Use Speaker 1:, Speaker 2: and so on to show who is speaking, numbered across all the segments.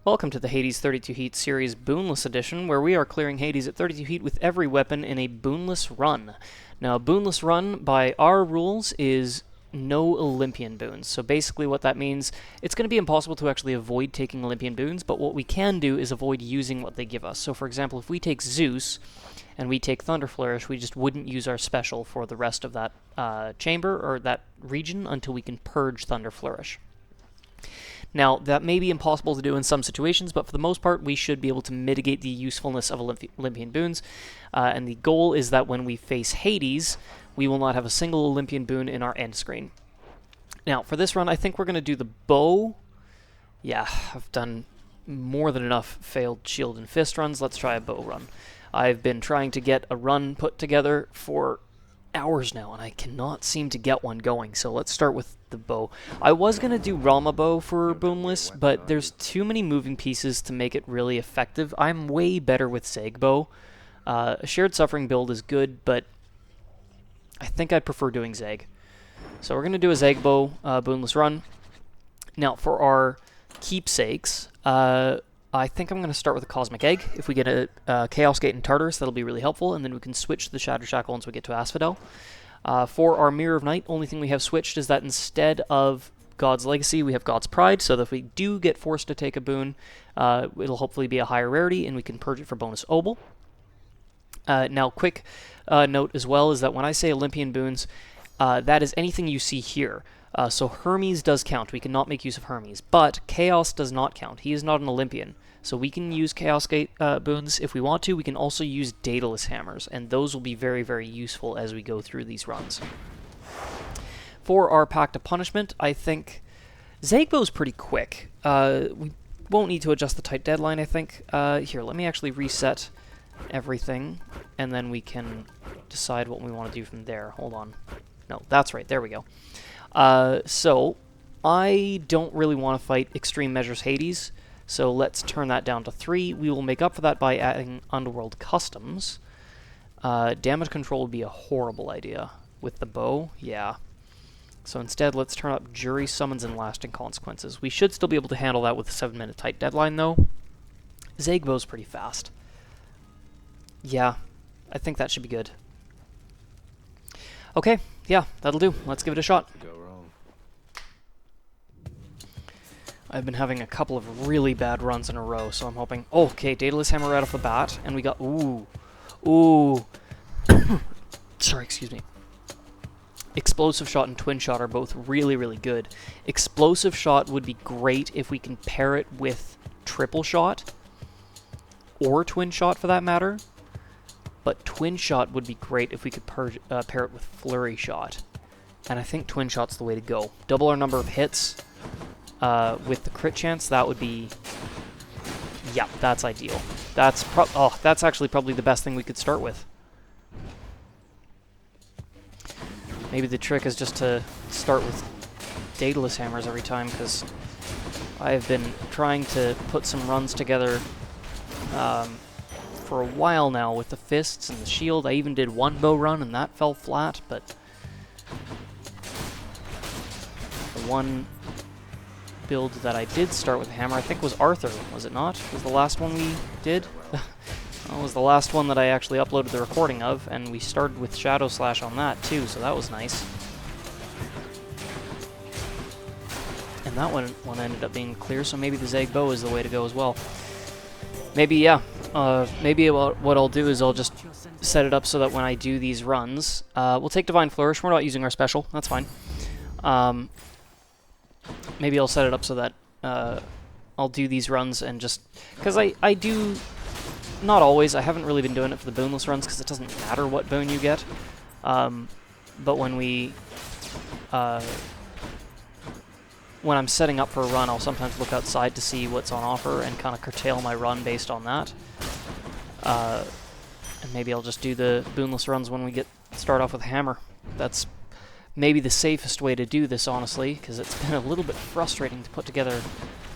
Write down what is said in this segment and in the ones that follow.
Speaker 1: Welcome to the Hades 32 Heat Series Boonless Edition, where we are clearing Hades at 32 Heat with every weapon in a boonless run. Now, a boonless run, by our rules, is no Olympian boons. So basically what that means, it's going to be impossible to actually avoid taking Olympian boons, but what we can do is avoid using what they give us. So for example, if we take Zeus, and we take Thunder Flourish, we just wouldn't use our special for the rest of that chamber, or that region, until we can purge Thunder Flourish. Now, that may be impossible to do in some situations, but for the most part, we should be able to mitigate the usefulness of Olympian boons. And the goal is that when we face Hades, we will not have a single Olympian boon in our end screen. Now, for this run, I think we're going to do the bow. Yeah, I've done more than enough failed shield and fist runs. Let's try a bow run. I've been trying to get a run put together for hours now, and I cannot seem to get one going, so let's start with the bow. I was going to do Rama bow for Boonless, but there's too many moving pieces to make it really effective. I'm way better with Zag bow. A shared suffering build is good, but I think I'd prefer doing Zag. So we're going to do a Zag bow Boonless run. Now, for our keepsakes, I think I'm going to start with a Cosmic Egg. If we get a Chaos Gate and Tartarus, that'll be really helpful, and then we can switch to the Shatter Shackle once we get to Asphodel. For our Mirror of Night, only thing we have switched is that instead of God's Legacy, we have God's Pride, so that if we do get forced to take a boon, it'll hopefully be a higher rarity, and we can purge it for bonus Obol. Now, quick note as well is that when I say Olympian boons, that is anything you see here. So Hermes does count. We cannot make use of Hermes, but Chaos does not count. He is not an Olympian. So we can use Chaos Gate boons if we want to. We can also use Daedalus Hammers, and those will be very, very useful as we go through these runs. For our Pact of Punishment, I think Zagbow's pretty quick. We won't need to adjust the tight deadline, I think. Here, let me actually reset everything, and then we can decide what we want to do from there. Hold on. No, that's right. There we go. So, I don't really want to fight Extreme Measures Hades, so let's turn that down to 3. We will make up for that by adding Underworld Customs. Damage control would be a horrible idea. With the bow, yeah. So instead, let's turn up Jury Summons and Lasting Consequences. We should still be able to handle that with a 7-minute tight deadline, though. Zagbow's pretty fast. Yeah, I think that should be good. Okay, yeah, that'll do. Let's give it a shot. I've been having a couple of really bad runs in a row, so I'm hoping... Oh, okay, Daedalus Hammer right off the bat, and we got... Ooh. Ooh. Sorry, excuse me. Explosive Shot and Twin Shot are both really, really good. Explosive Shot would be great if we can pair it with Triple Shot, or Twin Shot for that matter, but Twin Shot would be great if we could pair it with Flurry Shot. And I think Twin Shot's the way to go. Double our number of hits... with the crit chance, that would be... Yeah, that's ideal. That's that's actually probably the best thing we could start with. Maybe the trick is just to start with Daedalus Hammers every time, because I've been trying to put some runs together for a while now with the fists and the shield. I even did one bow run and that fell flat, but the one build that I did start with a hammer, I think was Arthur, was it not? Was the last one we did? That was the last one that I actually uploaded the recording of, and we started with Shadow Slash on that too, so that was nice. And that one ended up being clear, so maybe the Zag bow is the way to go as well. Maybe, yeah. Maybe what I'll do is I'll just set it up so that when I do these runs, we'll take Divine Flourish. We're not using our special, that's fine. Maybe I'll set it up so that I'll do these runs and just... Because I do... Not always. I haven't really been doing it for the boonless runs because it doesn't matter what boon you get. But when we... when I'm setting up for a run, I'll sometimes look outside to see what's on offer and kind of curtail my run based on that. And maybe I'll just do the boonless runs when we start off with Hammer. That's maybe the safest way to do this, honestly, because it's been a little bit frustrating to put together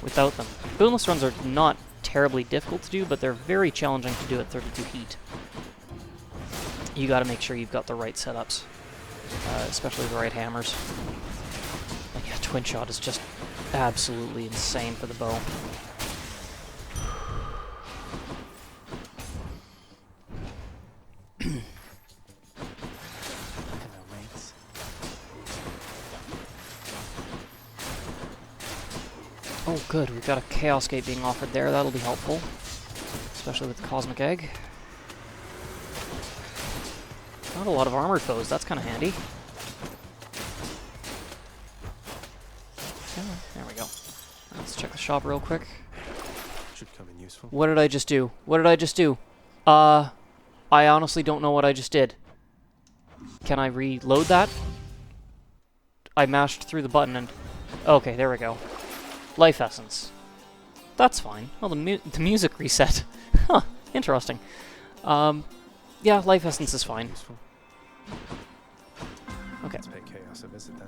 Speaker 1: without them. Boonless runs are not terribly difficult to do, but they're very challenging to do at 32 heat. You gotta make sure you've got the right setups, especially the right hammers. Like, yeah, Twin Shot is just absolutely insane for the bow. good. We've got a Chaos Gate being offered there. That'll be helpful. Especially with the Cosmic Egg. Not a lot of armored foes. That's kind of handy. Yeah, there we go. Let's check the shop real quick.
Speaker 2: Should come in useful.
Speaker 1: What did I just do? What did I just do? I honestly don't know what I just did. Can I reload that? I mashed through the button and... Okay, there we go. Life Essence. That's fine. Oh, the music reset. Huh, interesting. Yeah, Life Essence is fine.
Speaker 2: Useful.
Speaker 1: Okay.
Speaker 2: Let's pay Chaos a visit then.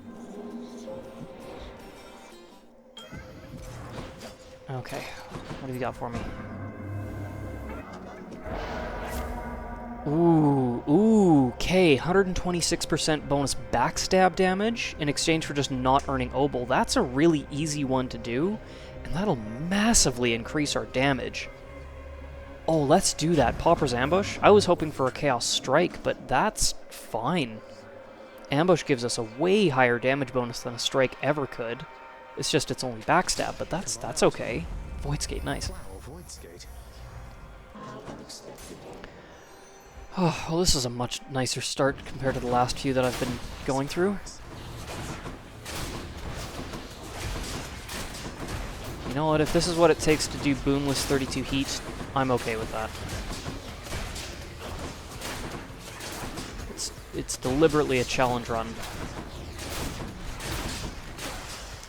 Speaker 1: Okay. What have you got for me? Ooh, okay. 126% bonus backstab damage in exchange for just not earning Obol. That's a really easy one to do, and that'll massively increase our damage. Oh, let's do that. Pauper's Ambush? I was hoping for a Chaos Strike, but that's fine. Ambush gives us a way higher damage bonus than a Strike ever could. It's just it's only backstab, but that's okay. Voidskate, nice.
Speaker 2: Wow, Voidskate.
Speaker 1: Oh, well, this is a much nicer start compared to the last few that I've been going through. You know what, if this is what it takes to do Boonless 32 heat, I'm okay with that. It's deliberately a challenge run.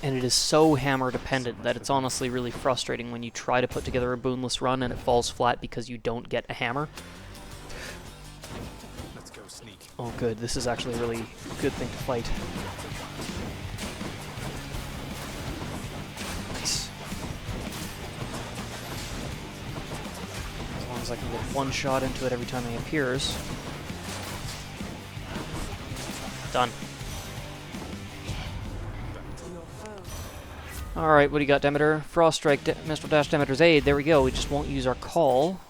Speaker 1: And it is so hammer dependent that it's honestly really frustrating when you try to put together a Boonless run and it falls flat because you don't get a hammer.
Speaker 2: Let's go sneak.
Speaker 1: Oh good, this is actually a really good thing to fight. Nice. As long as I can get one shot into it every time he appears. Done. Alright, what do you got, Demeter? Frost Strike, Mistral Dash, Demeter's Aid. There we go. We just won't use our call.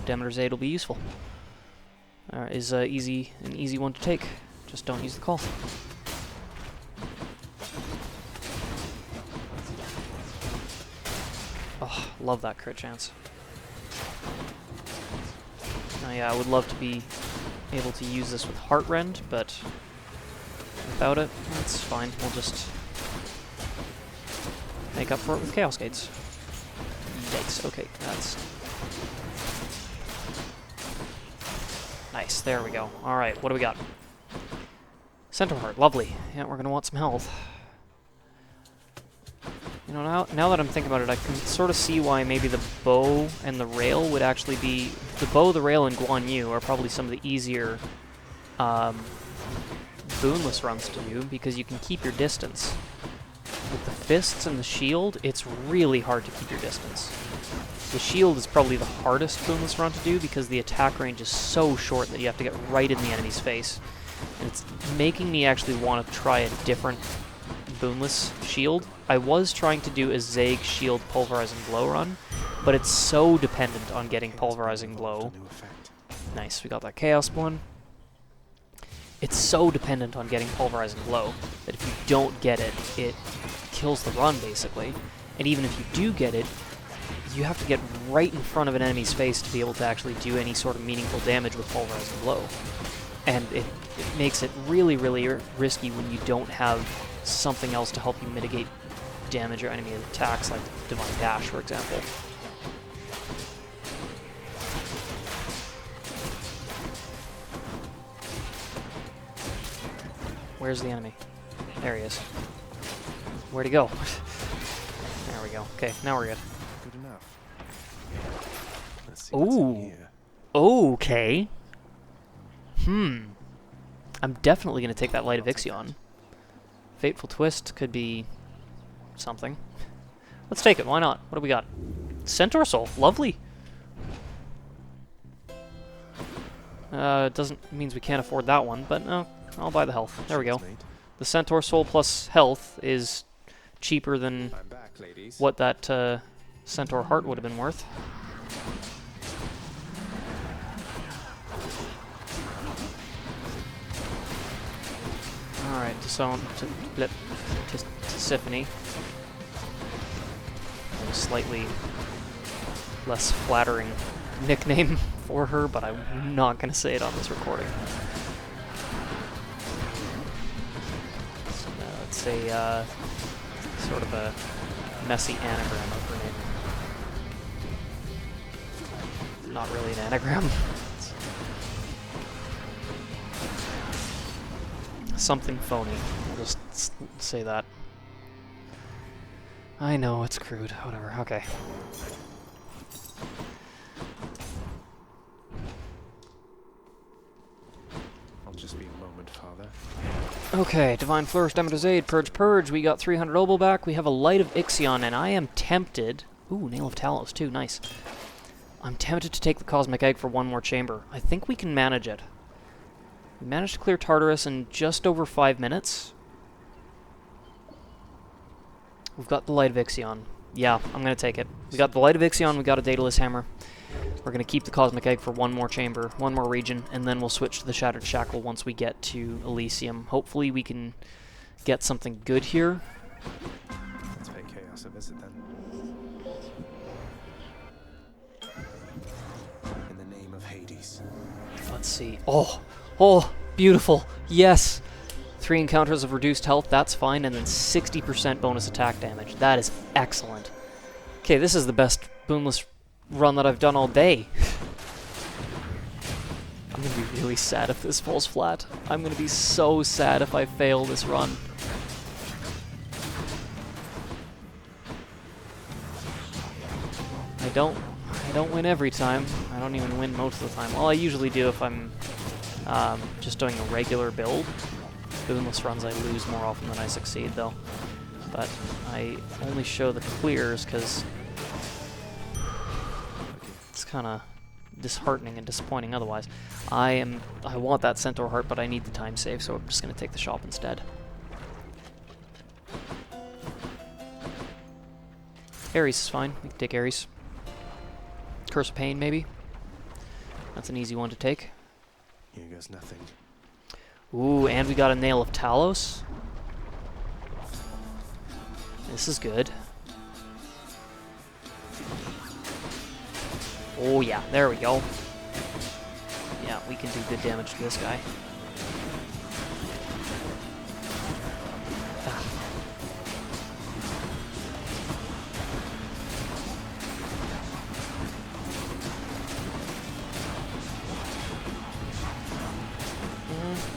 Speaker 1: Demeter's Aid will be useful. Is an easy one to take. Just don't use the call. Oh, love that crit chance. Oh yeah, I would love to be able to use this with Heartrend, but without it, that's fine. We'll just make up for it with Chaos Gates. Yikes, okay, that's... Nice, there we go. Alright, what do we got? Centaur Heart, lovely. Yeah, we're gonna want some health. You know, now that I'm thinking about it, I can sort of see why maybe the bow and the rail would actually be... The bow, the rail, and Guan Yu are probably some of the easier Boonless runs to do, because you can keep your distance. With the fists and the shield, it's really hard to keep your distance. The shield is probably the hardest Boonless run to do because the attack range is so short that you have to get right in the enemy's face. And it's making me actually want to try a different Boonless shield. I was trying to do a Zag shield Pulverizing Blow run, but it's so dependent on getting Pulverizing Blow. Nice, we got that Chaos one. It's so dependent on getting Pulverizing Blow that if you don't get it, it kills the run, basically. And even if you do get it, you have to get right in front of an enemy's face to be able to actually do any sort of meaningful damage with Pulverizing Blow. And it makes it really, really risky when you don't have something else to help you mitigate damage or enemy attacks, like Divine Dash, for example. Where's the enemy? There he is. Where'd he go? There we go. Okay, now we're good.
Speaker 2: Good enough. Let's see what's in here.
Speaker 1: Okay. I'm definitely going to take that Light of Ixion. Fateful Twist could be something. Let's take it, why not? What do we got? Centaur Soul, lovely. Doesn't means we can't afford that one, but no, I'll buy the health. There we go. The Centaur Soul plus health is cheaper than what that Centaur Heart would have been worth. Alright, to Symphony. a slightly less flattering nickname for her, but I'm not going to say it on this recording. So, it's a sort of a messy anagram of her name. Not really an anagram. Something phony. I'll just say that. I know, it's crude. Whatever. Okay.
Speaker 2: I'll just be a moment, Father.
Speaker 1: Okay, Divine Flourish, Demeter's Aid, Purge. We got 300 obol back. We have a Light of Ixion, and I am tempted... Ooh, Nail of Talos, too. Nice. I'm tempted to take the Cosmic Egg for one more chamber. I think we can manage it. We managed to clear Tartarus in just over 5 minutes. We've got the Light of Ixion. Yeah, I'm going to take it. We got the Light of Ixion, we got a Daedalus Hammer. We're going to keep the Cosmic Egg for one more chamber, one more region, and then we'll switch to the Shattered Shackle once we get to Elysium. Hopefully we can get something good here.
Speaker 2: Let's pay Chaos a visit then. In the name of Hades.
Speaker 1: Let's see. Oh! Oh! Beautiful! Yes! 3 encounters of reduced health, that's fine, and then 60% bonus attack damage. That is excellent. Okay, this is the best Boonless run that I've done all day. I'm gonna be really sad if this falls flat. I'm gonna be so sad if I fail this run. I don't win every time. I don't even win most of the time. Well, I usually do if I'm just doing a regular build. Boonless runs I lose more often than I succeed, though. But I only show the clears because it's kind of disheartening and disappointing otherwise. I want that Centaur Heart, but I need the time save, so I'm just going to take the shop instead. Ares is fine. We can take Ares. Curse of Pain, maybe. That's an easy one to take.
Speaker 2: Here goes nothing.
Speaker 1: Ooh, and we got a Nail of Talos. This is good. Oh yeah, there we go. Yeah, we can do good damage to this guy. Ah.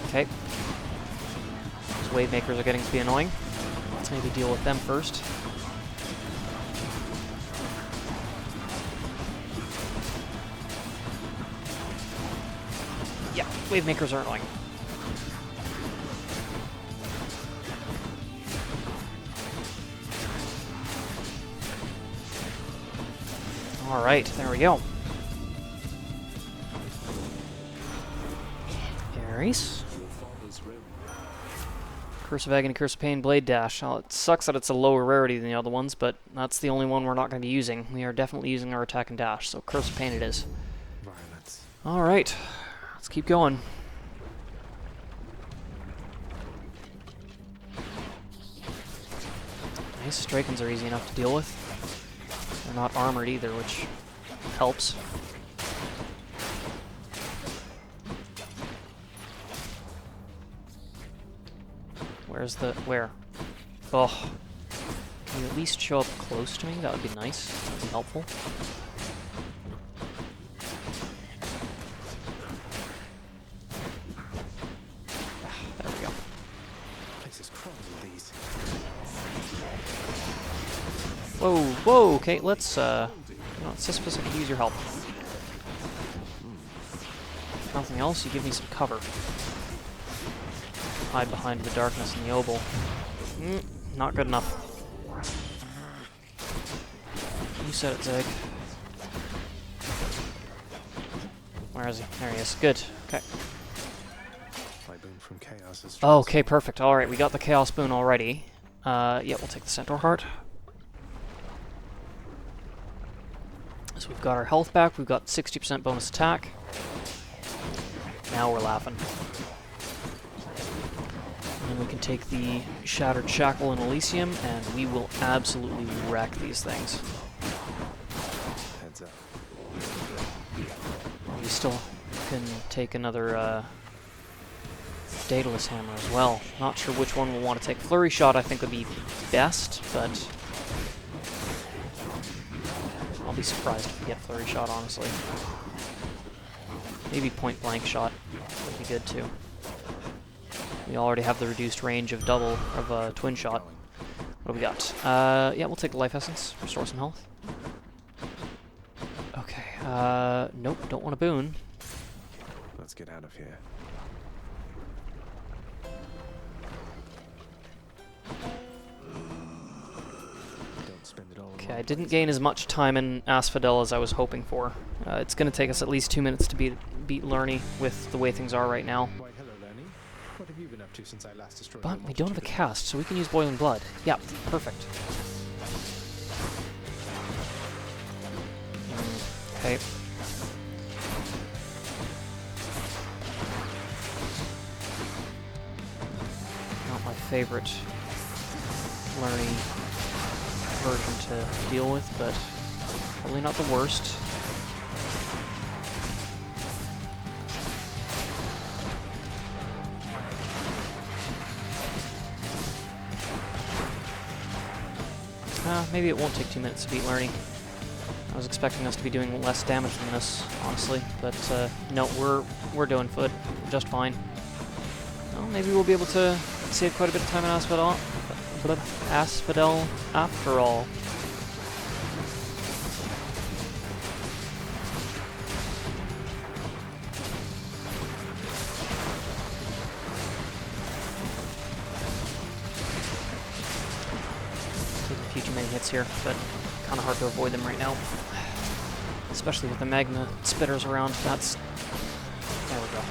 Speaker 1: Okay. Those wave makers are getting to be annoying. Let's maybe deal with them first. Yeah, wave makers are annoying. Alright, there we go. Ares. Curse of Agony, Curse of Pain, Blade Dash. Well, it sucks that it's a lower rarity than the other ones, but that's the only one we're not going to be using. We are definitely using our attack and dash, so Curse of Pain it is.
Speaker 2: Violence.
Speaker 1: Alright, let's keep going. Nice, Drakens are easy enough to deal with. They're not armored either, which helps. Where's the... where? Oh. Can you at least show up close to me? That would be nice. That would be helpful. There we go.
Speaker 2: Place is crawling with these.
Speaker 1: Whoa, whoa, okay, let's, Sisyphus, I could use your help. If nothing else, you give me some cover. Hide behind the darkness and the obol. Not good enough. You said it, Zag. Where is he? There he is. Good. Okay.
Speaker 2: My boon from Chaos is
Speaker 1: Okay, perfect. Alright, we got the Chaos Boon already. Yeah, we'll take the Centaur Heart. So we've got our health back, we've got 60% bonus attack. Now we're laughing. And we can take the Shattered Shackle and Elysium, and we will absolutely wreck these things.
Speaker 2: Heads up.
Speaker 1: We still can take another Daedalus Hammer as well. Not sure which one we'll want to take. Flurry Shot I think would be best, but I'll be surprised if we get Flurry Shot, honestly. Maybe Point Blank Shot would be good too. We already have the reduced range of Twin Shot. What do we got? Yeah, we'll take the Life Essence, restore some health. Okay, nope, don't want a boon.
Speaker 2: Let's get out of here. Don't spend it all.
Speaker 1: Okay, I didn't gain as much time in Asphodel as I was hoping for. It's going to take us at least 2 minutes to beat Lerny with the way things are right now.
Speaker 3: Why, hello, Lenny. What have you been up to since I last destroyed
Speaker 1: But
Speaker 3: your
Speaker 1: we don't have a
Speaker 3: multitude?
Speaker 1: cast, so we can use Boiling Blood. Yeah, perfect. Okay. Not my favorite Lerny version to deal with, but probably not the worst. Maybe it won't take 2 minutes to beat Lerny. I was expecting us to be doing less damage than this, honestly, but no, we're doing just fine. Well, maybe we'll be able to save quite a bit of time in Asphodel after all. Future many hits here, but kind of hard to avoid them right now. Especially with the magma spitters around. That's... There we go.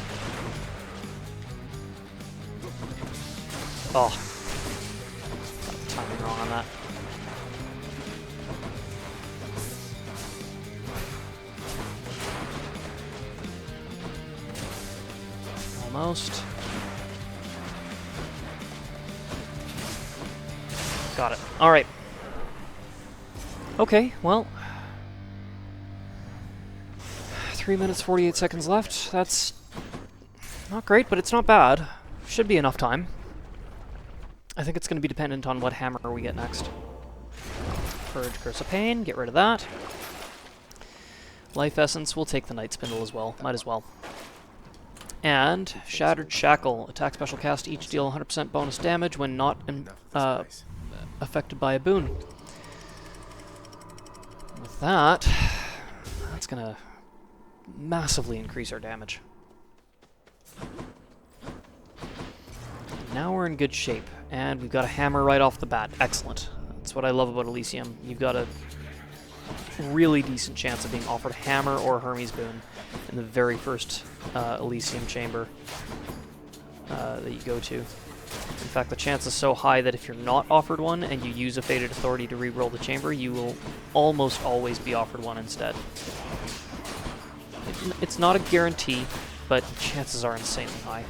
Speaker 1: Oh. Got the timing wrong on that. Almost. Got it. Alright. Okay, well, 3 minutes 48 seconds left. That's not great, but it's not bad. Should be enough time. I think it's going to be dependent on what hammer we get next. Purge, Curse of Pain, get rid of that. Life Essence, we'll take the Night Spindle as well, might as well. And Shattered Shackle, attack special cast, each deal 100% bonus damage when not affected by a boon. With that, that's gonna massively increase our damage. Now we're in good shape, and we've got a hammer right off the bat. Excellent. That's what I love about Elysium. You've got a really decent chance of being offered a hammer or a Hermes boon in the very first Elysium chamber that you go to. In fact, the chance is so high that if you're not offered one and you use a Fated Authority to reroll the chamber, you will almost always be offered one instead. It's not a guarantee, but chances are insanely high.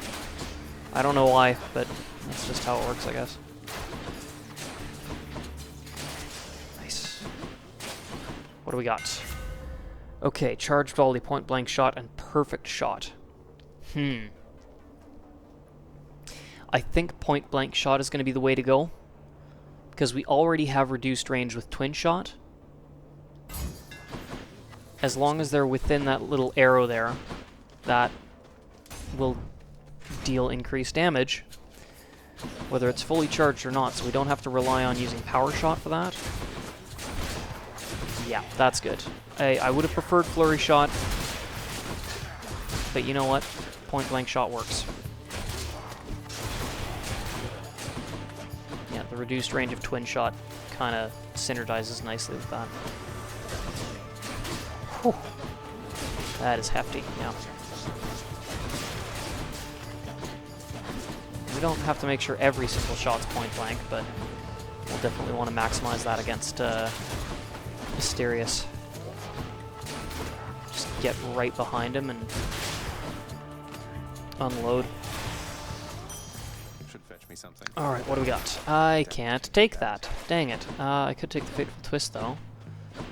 Speaker 1: I don't know why, but that's just how it works, I guess. Nice. What do we got? Okay, charged volley, point blank shot, and perfect shot. I think point blank shot is going to be the way to go, because we already have reduced range with twin shot. As long as they're within that little arrow there, that will deal increased damage, whether it's fully charged or not, so we don't have to rely on using power shot for that. Yeah, that's good. I would have preferred flurry shot, but you know what? Point blank shot works. Yeah, the reduced range of twin shot kind of synergizes nicely with that. Whew. That is hefty, yeah. We don't have to make sure every single shot's point blank, but we'll definitely want to maximize that against Mysterious. Just get right behind him and unload.
Speaker 2: Should fetch me
Speaker 3: something.
Speaker 1: Alright, what do we got? I can't take that. Dang it. I could take the Fateful Twist, though.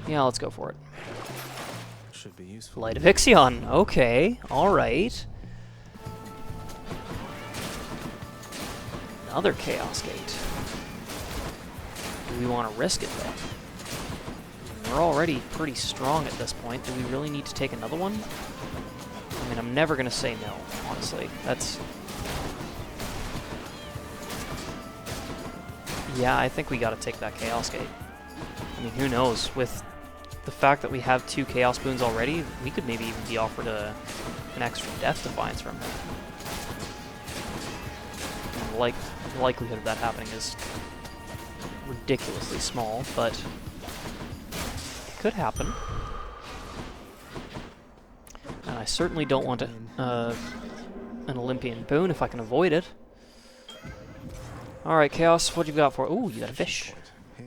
Speaker 1: Yeah, let's go for it.
Speaker 3: Should be useful.
Speaker 1: Light of Ixion. Okay, alright. Another Chaos Gate. Do we want to risk it, though? We're already pretty strong at this point. Do we really need to take another one? I mean, I'm never going to say no, honestly. That's... Yeah, I think we got to take that Chaos Gate. I mean, who knows? With the fact that we have 2 Chaos Boons already, we could maybe even be offered an extra Death Defiance from him. And the likelihood of that happening is ridiculously small, but it could happen. And I certainly don't want an Olympian boon if I can avoid it. Alright, Chaos, what you got for... Ooh, you got a fish.
Speaker 3: Here.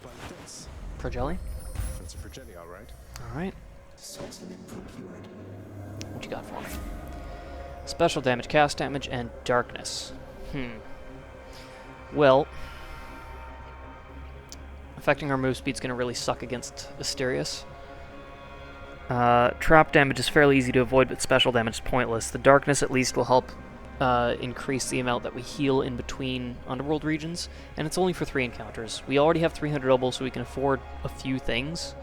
Speaker 3: But this.
Speaker 1: Projelly?
Speaker 3: That's a Projelly, all right.
Speaker 1: Alright. What you got for me? Special damage, cast damage, and darkness. Well... affecting our move speed's gonna really suck against Asterius. Trap damage is fairly easy to avoid, but special damage is pointless. The darkness at least will help increase the amount that we heal in between Underworld regions, and it's only for 3 encounters. We already have 300 obol, so we can afford a few things.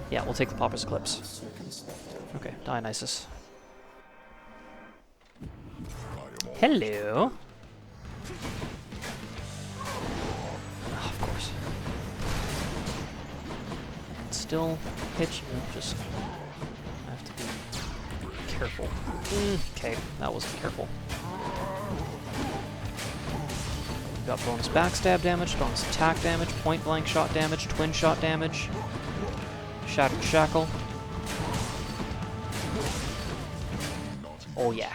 Speaker 1: Yeah, we'll take the Pauper's Eclipse. Okay, Dionysus. Hello! Oh, of course. Still hit you, just have to be careful. Okay, that wasn't careful. We've got bonus backstab damage, bonus attack damage, point blank shot damage, twin shot damage, shattered shackle. Oh yeah.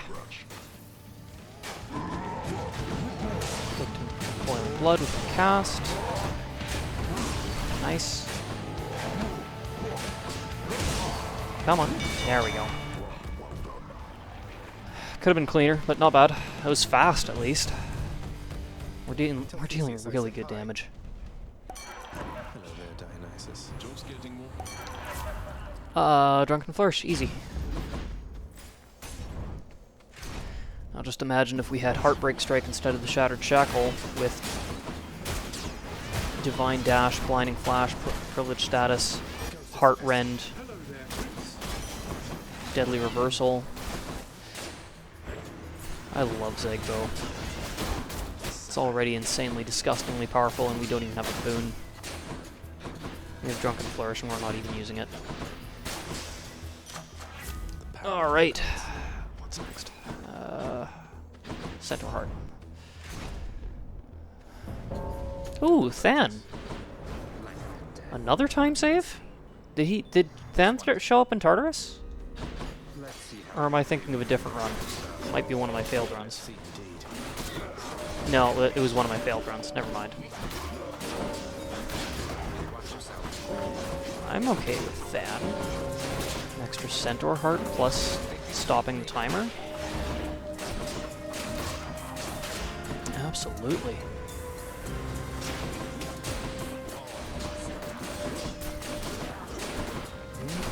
Speaker 1: Boiling blood with the cast. Nice. Come on. There we go. Could have been cleaner, but not bad. It was fast, at least. We're dealing really good damage.
Speaker 3: Hello there, Dionysus.
Speaker 1: Drunken Flourish, easy. Now just imagine if we had Heartbreak Strike instead of the Shattered Shackle with Divine Dash, Blinding Flash, Privileged Status, Heart Rend, Deadly Reversal. I love Zagbo. It's already insanely, disgustingly powerful, and we don't even have a boon. We have Drunken Flourish, and we're not even using it. Alright. What's next? Centaur Heart. Ooh, Than. Another time save? Did Than show up in Tartarus? Or am I thinking of a different run? Might be one of my failed runs. No, it was one of my failed runs. Never mind. I'm okay with that. An extra Centaur Heart plus stopping the timer. Absolutely.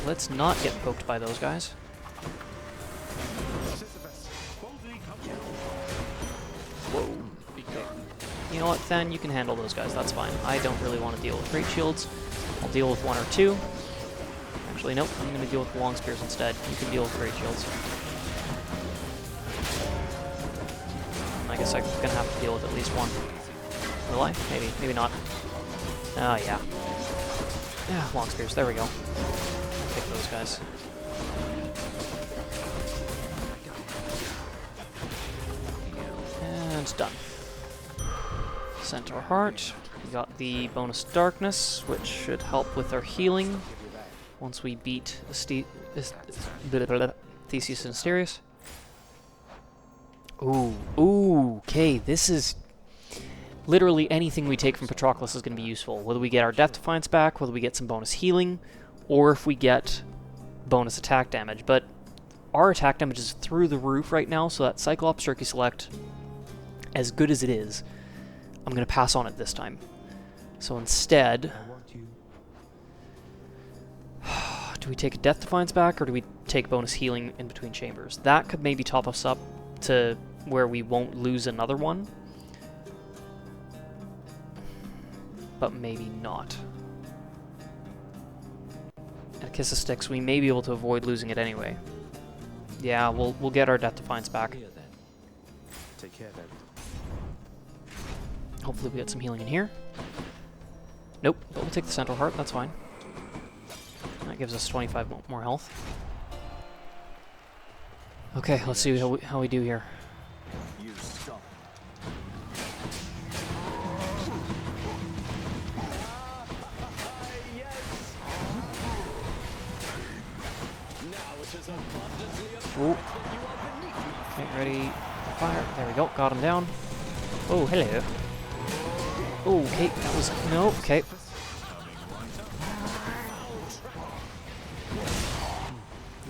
Speaker 1: Let's not get poked by those guys. Whoa. Okay. You know what, Than? You can handle those guys. That's fine. I don't really want to deal with Great Shields. I'll deal with 1 or 2. Actually, nope. I'm going to deal with Long Spears instead. You can deal with Great Shields. I guess I'm going to have to deal with at least 1. Will I? Maybe. Maybe not. Oh, yeah. Yeah, Long Spears. There we go. Pick those guys. And it's done. Centaur Heart. We got the bonus Darkness, which should help with our healing once we beat Theseus and Asterius. Ooh, okay, this is literally anything we take from Patroclus is going to be useful. Whether we get our Death Defiance back, whether we get some bonus healing, or if we get bonus attack damage. But our attack damage is through the roof right now, so that Cyclops Turkey Select, as good as it is, I'm going to pass on it this time. So instead, do we take a Death Defiance back, or do we take bonus healing in between chambers? That could maybe top us up to where we won't lose another one. But maybe not. And a Kiss of Styx, we may be able to avoid losing it anyway. Yeah, we'll get our Death Defiance back.
Speaker 3: Take care then.
Speaker 1: Hopefully we get some healing in here. Nope, but we'll take the Centaur Heart, that's fine. That gives us 25 more health. Okay, let's see how we do here.
Speaker 3: You stop.
Speaker 1: Ooh. Okay, ready, fire. There we go, got him down. Oh, hello. Oh, okay, that was... No, okay.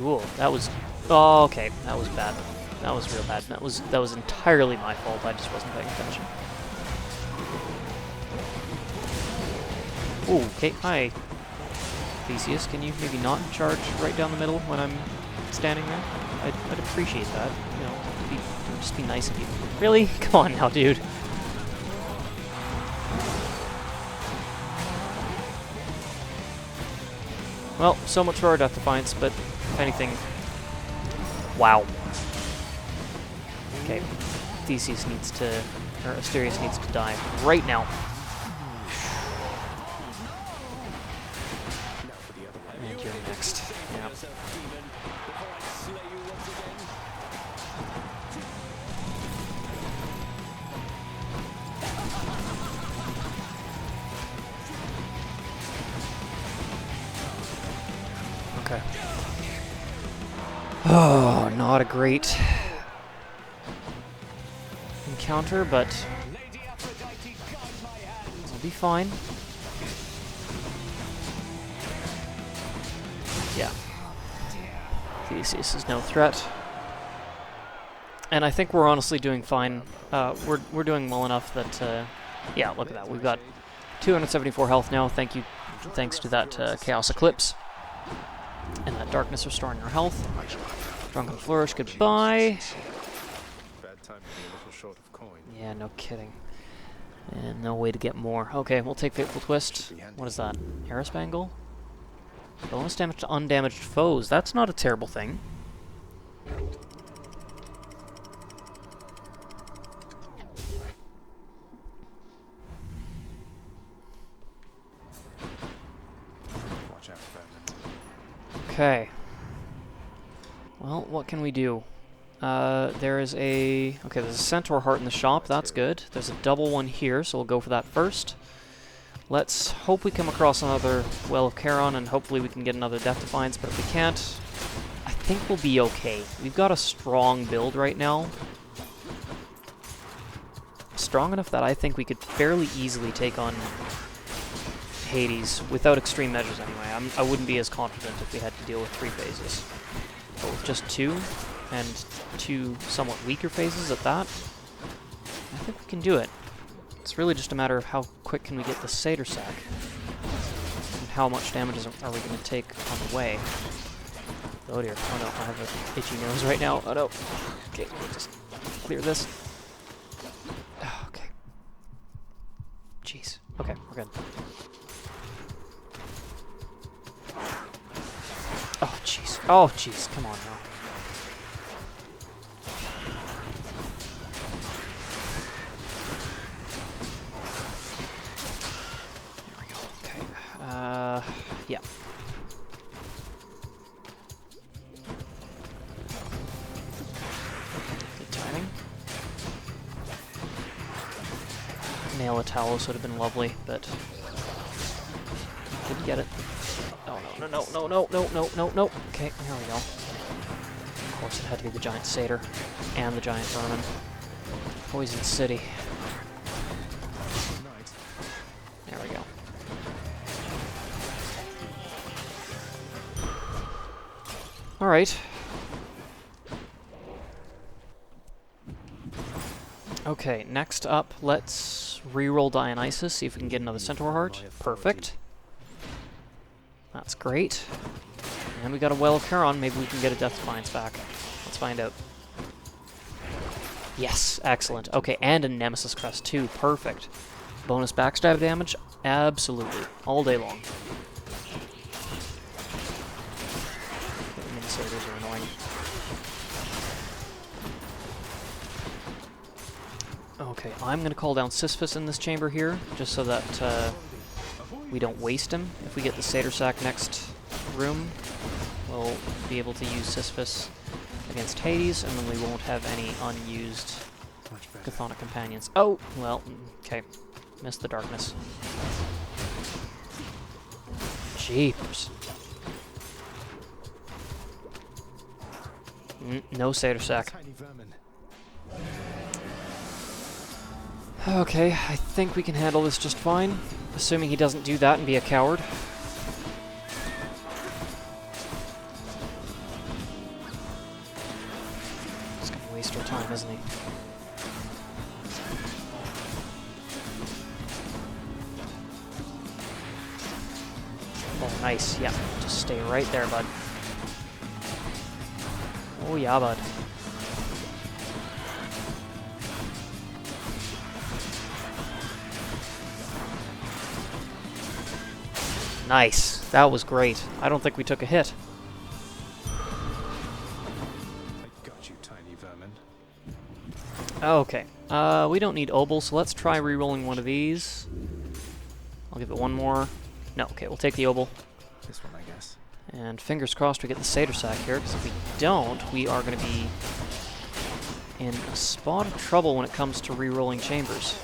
Speaker 1: Ooh, that was... Oh, okay, that was bad. That was real bad. That was entirely my fault, I just wasn't paying attention. Ooh, okay, hi. Theseus, can you maybe not charge right down the middle when I'm standing there? I'd appreciate that. You know, just be nice of you. Really? Come on now, dude. Well, so much for our Death Defiance, but if anything... Wow. Okay. Theseus needs to... or Asterius needs to die right now. And you're next. Yeah. Okay. Oh, not a great encounter, but it'll be fine. Yeah. Theseus is no threat. And I think we're honestly doing fine. We're doing well enough that, yeah, look at that. We've got 274 health now. Thanks to that Chaos Eclipse. And that darkness restoring our health. Drunken Flourish, goodbye.
Speaker 3: Bad time to be a little short of coin.
Speaker 1: Yeah, no kidding. And no way to get more. Okay, we'll take Fateful Twist. What is that? Harris Bangle? Bonus damage to undamaged foes. That's not a terrible thing.
Speaker 3: Watch out for that.
Speaker 1: Okay. Well, what can we do? There's a Centaur Heart in the shop. That's good. There's a double one here, so we'll go for that first. Let's hope we come across another Well of Charon, and hopefully we can get another Death Defiance, but if we can't, I think we'll be okay. We've got a strong build right now. Strong enough that I think we could fairly easily take on Hades, without extreme measures anyway. I wouldn't be as confident if we had to deal with 3 phases. But with just 2, and 2 somewhat weaker phases at that, I think we can do it. It's really just a matter of how quick can we get the Satyr Sack, and how much damage are we going to take on the way. Oh dear, oh no, I have an itchy nose right now, oh no. Okay, we'll just clear this. Oh, okay. Jeez, okay, we're good. Oh jeez, oh jeez, come on now. Yeah. Good timing. Nail a Talos would have been lovely, but didn't get it. Oh no, no, no, no, no, no, no, no. Okay, here we go. Of course it had to be the giant satyr and the giant vermin. Poison City. Alright. Okay, next up, let's reroll Dionysus, see if we can get another Centaur Heart. Perfect. That's great. And we got a Well of Charon, maybe we can get a Death Defiance back. Let's find out. Yes, excellent. Okay, and a Nemesis Crest too, perfect. Bonus backstab damage? Absolutely. All day long. Minnesoters are annoying. Okay, I'm going to call down Sisyphus in this chamber here, just so that we don't waste him. If we get the Satyr Sack next room, we'll be able to use Sisyphus against Hades, and then we won't have any unused Chthonic Companions. Oh, well, okay. Missed the darkness. Jeepers. No Satyr Sack. Okay, I think we can handle this just fine, assuming he doesn't do that and be a coward. He's gonna waste our time, isn't he? Oh, nice. Yeah, just stay right there, bud. Oh, yeah, bud. Nice. That was great. I don't think we took a hit.
Speaker 3: I got you, tiny vermin.
Speaker 1: Okay. We don't need Obel, so let's try re-rolling one of these. I'll give it one more. No, okay, we'll take the Obel.
Speaker 3: This one, I guess.
Speaker 1: And fingers crossed we get the Satyr Sack here, because if we don't, we are going to be in a spot of trouble when it comes to re-rolling chambers.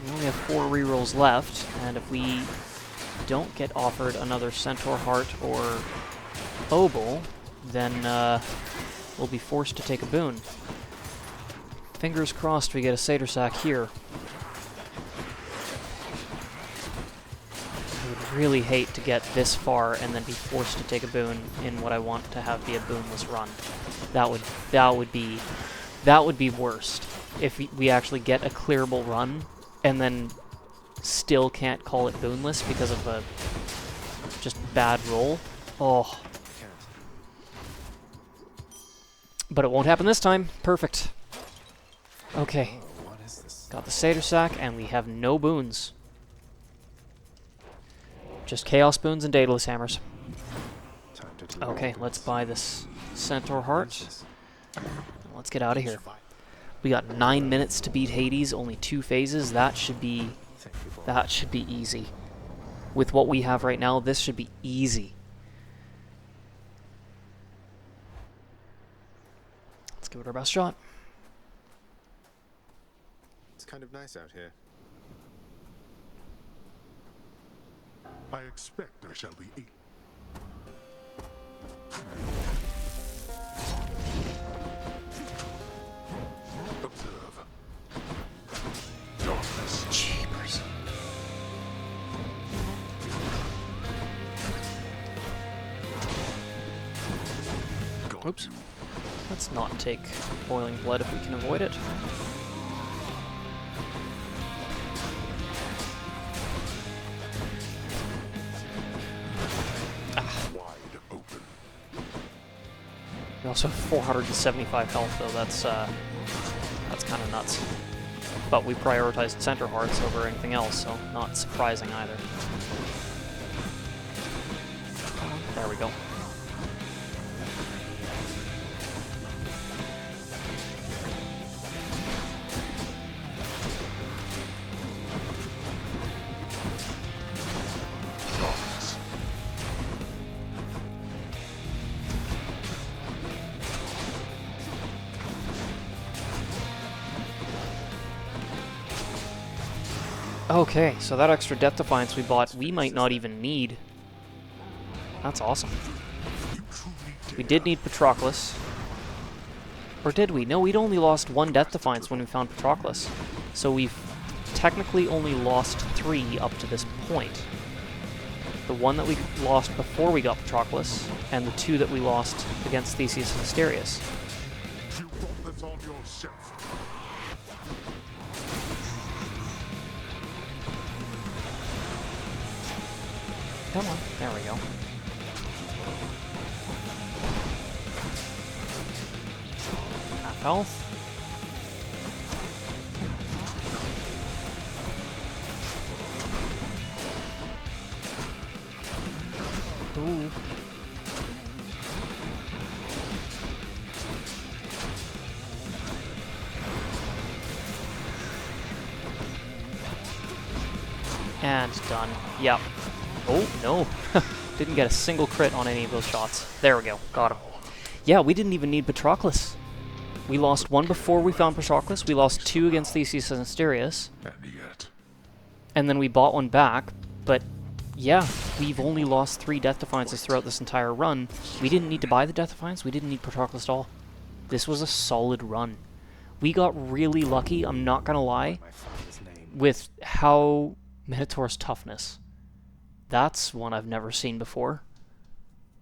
Speaker 1: We only have 4 rerolls left, and if we don't get offered another Centaur Heart or Obel, then we'll be forced to take a boon. Fingers crossed we get a Satyr Sack here. I would really hate to get this far and then be forced to take a boon in what I want to have be a boonless run. That would be worst. If we actually get a clearable run and then still can't call it boonless because of a just bad roll. Oh. But it won't happen this time. Perfect. Okay.
Speaker 3: Oh, what is this?
Speaker 1: Got the Satyr Sack, and we have no boons. Just Chaos Boons and Daedalus Hammers.
Speaker 3: Time to do
Speaker 1: Okay,
Speaker 3: all
Speaker 1: let's
Speaker 3: this.
Speaker 1: buy this Centaur Heart.
Speaker 3: This.
Speaker 1: Let's get out of here. We got 9 minutes to beat Hades, only 2 phases. That should be easy. With what we have right now, this should be easy. Let's give it our best shot.
Speaker 3: It's kind of nice out here.
Speaker 4: I expect there shall be 8. Observe. Darkness.
Speaker 1: Jeepers. Oops. Let's not take boiling blood if we can avoid it.
Speaker 4: Wide open.
Speaker 1: We also have 475 health, though. That's kind of nuts. But we prioritized Centaur Hearts over anything else, so not surprising either. There we go.
Speaker 4: Darkness.
Speaker 1: Okay, so that extra Death Defiance we bought, we might not even need. That's awesome.
Speaker 4: You truly
Speaker 1: We did need Patroclus. Or did we? No, we'd only lost 1 Death Defiance when we found Patroclus. So we've technically only lost 3 up to this point. the one that we lost before we got Patroclus, and the 2 that we lost against Theseus and Asterius.
Speaker 4: You brought this on yourself.
Speaker 1: Come on, there we go. Half health. Ooh. And done. Yep. Oh, no. Didn't get a single crit on any of those shots. There we go. Got him. Yeah, we didn't even need Patroclus. We lost 1 before we found Patroclus. We lost 2 against Theseus and Asterius.
Speaker 4: And yet,
Speaker 1: And then we bought 1 back. But, yeah, we've only lost 3 Death Defiances throughout this entire run. We didn't need to buy the Death Defiance. We didn't need Patroclus at all. This was a solid run. We got really lucky, I'm not gonna lie,
Speaker 3: My father's name.
Speaker 1: with how Minotaur's toughness. That's one I've never seen before.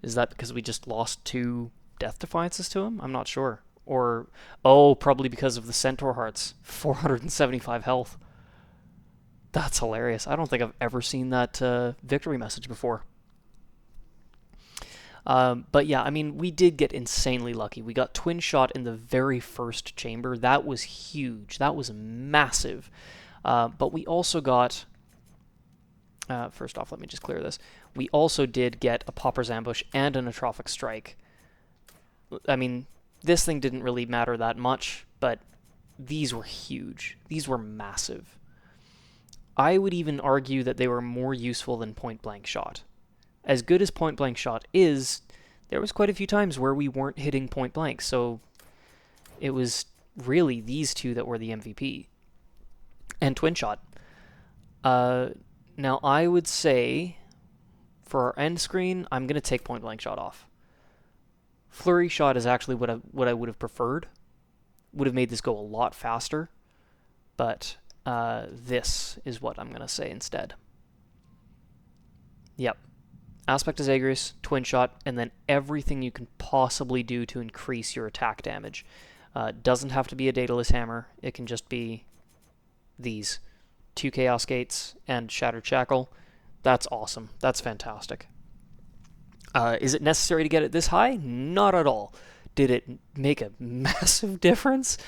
Speaker 1: Is that because we just lost 2 Death Defiances to him? I'm not sure. Or, oh, probably because of the Centaur Hearts. 475 health. That's hilarious. I don't think I've ever seen that victory message before. But yeah, I mean, we did get insanely lucky. We got Twin Shot in the very first chamber. That was huge. That was massive. But we also got... first off, let me just clear this. We also did get a Pauper's Ambush and an Atrophic Strike. I mean, this thing didn't really matter that much, but these were huge. These were massive. I would even argue that they were more useful than Point Blank Shot. As good as Point Blank Shot is, there was quite a few times where we weren't hitting point blank, so it was really these 2 that were the MVP. And Twin Shot. Now, I would say, for our end screen, I'm going to take Point Blank Shot off. Flurry Shot is actually what I would have preferred. Would have made this go a lot faster. But this is what I'm going to say instead. Yep. Aspect of Zagreus, Twin Shot, and then everything you can possibly do to increase your attack damage. Doesn't have to be a Daedalus Hammer. It can just be these. 2 Chaos Gates and Shattered Shackle. That's awesome. That's fantastic. Is it necessary to get it this high? Not at all. Did it make a massive difference?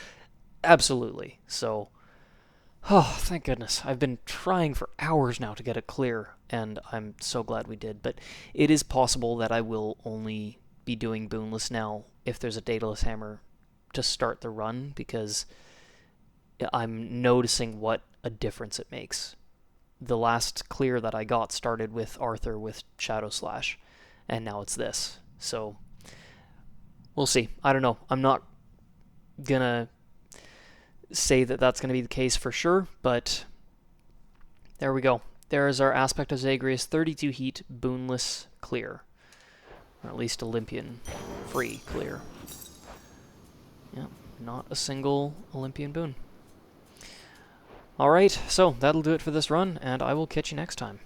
Speaker 1: Absolutely. So, oh, thank goodness. I've been trying for hours now to get it clear, and I'm so glad we did. But it is possible that I will only be doing Boonless now if there's a Daedalus Hammer to start the run, because I'm noticing what a difference it makes. The last clear that I got started with Arthur with Shadow Slash, and now it's this. So, we'll see. I don't know. I'm not gonna say that that's gonna be the case for sure, but there we go. There is our Aspect of Zagreus 32 heat Boonless clear. Or at least Olympian free clear. Yeah, not a single Olympian boon. Alright, so that'll do it for this run, and I will catch you next time.